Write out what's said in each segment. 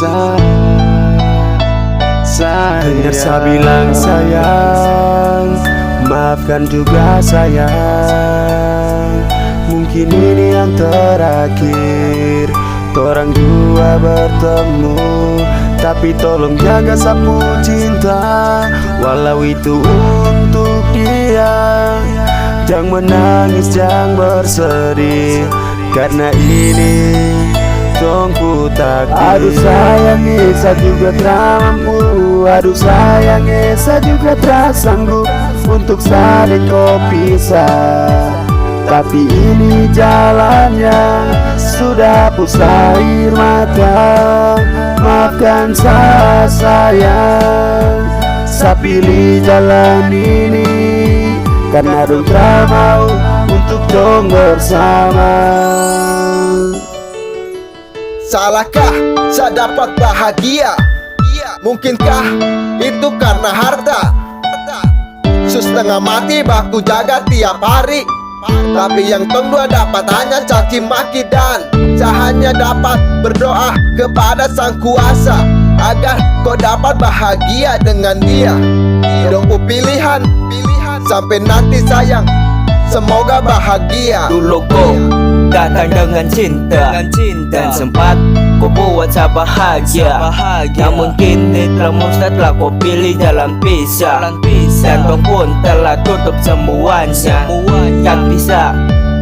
bisa. Dengar saya bilang sayang, maafkan juga sayang. Mungkin ini yang terakhir orang dua bertemu, tapi tolong jaga sapu cinta, walau itu untuk dia. Jangan menangis, jangan bersedih, karena ini tongku takdir. Aduh sayang, saya juga tak mampu. Aduh sayang, saya juga tak sanggup untuk saling kau pisah. Tapi ini jalannya, sudah hapus air mata. Maafkan saya sayang, saya pilih jalan ini, karena dong tak mau untuk dong bersama. Salahkah saya dapat bahagia? Mungkinkah itu karena harta? Setengah mati baku jaga tiap hari, tapi yang tong dua dapat hanya caci maki. Dan saya hanya dapat berdoa kepada Sang Kuasa agar kau dapat bahagia dengan dia. Dongku pilihan sampai nanti sayang, semoga bahagia. Dulu kau datang dengan cinta, dan sempat kau buat saya bahagia. Namun kini telah musnah, telah kau pilih jalan pisah. Dan kau pun telah tutup semuanya. Tak bisa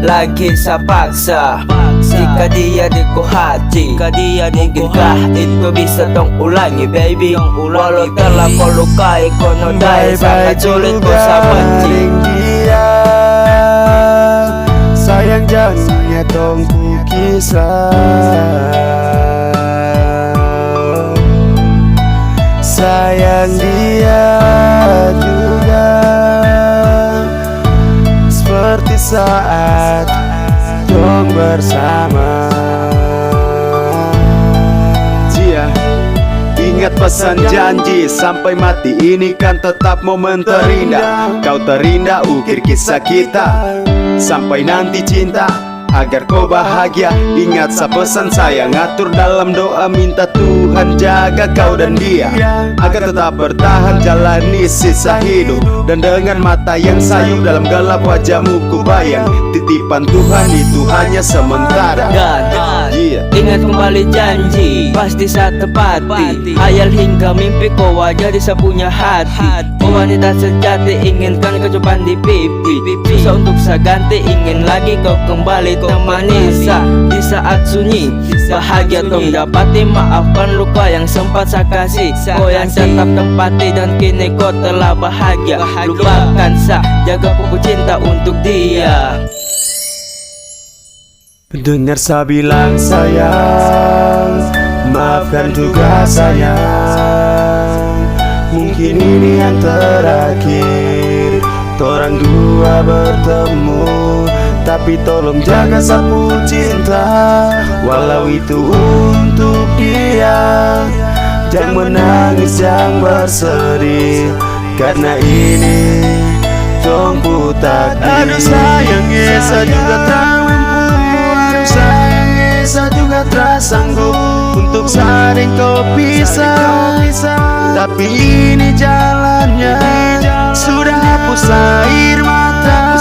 lagi saya paksa. Jika dia di ku hati, mungkinkah itu bisa tong ulangi baby? Walau telah kau lukai, kau nodai, sangat sulit kau saya benci. Sayang jangan tongku kisah. Sayang dia juga, seperti saat dong bersama. Dia ingat pesan janji, sampai mati ini kan tetap momen terindah. Kau terindah ukir kisah kita, sampai nanti cinta agar kau bahagia. Ingat sa pesan saya, ngatur dalam doa, minta Tuhan jaga kau dan dia, agar tetap bertahan jalani sisa hidup. Dan dengan mata yang sayu dalam gelap wajahmu ku bayang, titipan Tuhan itu hanya sementara. Dan ingat kembali janji, pasti saat tepati. Hayal hingga mimpi kau wajah di punya hati. Kau wanita sejati, inginkan kecupan di pipi. Susah untuk saya ganti, ingin lagi kau kembali temani saya di saat sunyi. Bahagia tong dapati, maafkan luka yang sempat saya kasih. Kau yang tetap tempati, dan kini kau telah bahagia. Lupakan saya, jaga kuku cinta untuk dia. Dengar saya bilang sayang, maafkan juga sayang. Mungkin ini yang terakhir orang dua bertemu, tapi tolong jaga sapu cinta, walau itu untuk dia. Jangan menangis, jangan bersedih, karena ini tongku takdir. Aduh sayang, saya juga tak mampu. Aduh sayang, saya juga tak sanggup untuk saling kau pisah. Tapi ini jalannya, sudah hapus air mata.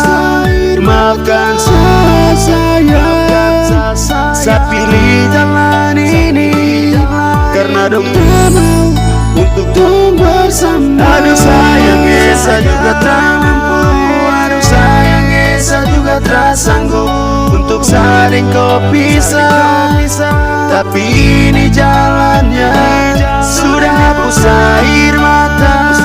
Maafkan saya sayang, saya pilih jalan ini, karena dong tak mau untuk dong bersama. Aduh sayang, saya juga tak mampu. Aduh sayang, saya juga tak sanggup untuk saling kau pisah. Tapi ini jalannya, sudah hapus air mata.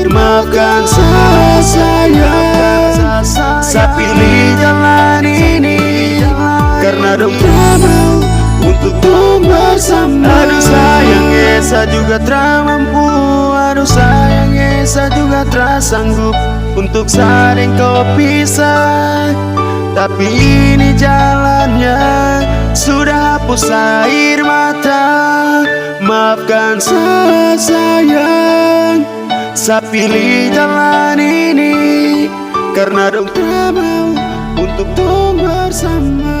Maafkan saya sayang, saya pilih jalan ini, karena dong tak mau untuk dong bersama. Aduh sayang, saya juga tak mampu. Aduh sayang, saya juga tak sanggup untuk saling kau pisah. Tapi ini jalannya, sudah hapus air mata. Maafkan saya sayang, saya pilih jalan ini, karena dong tak mau untuk dong bersama.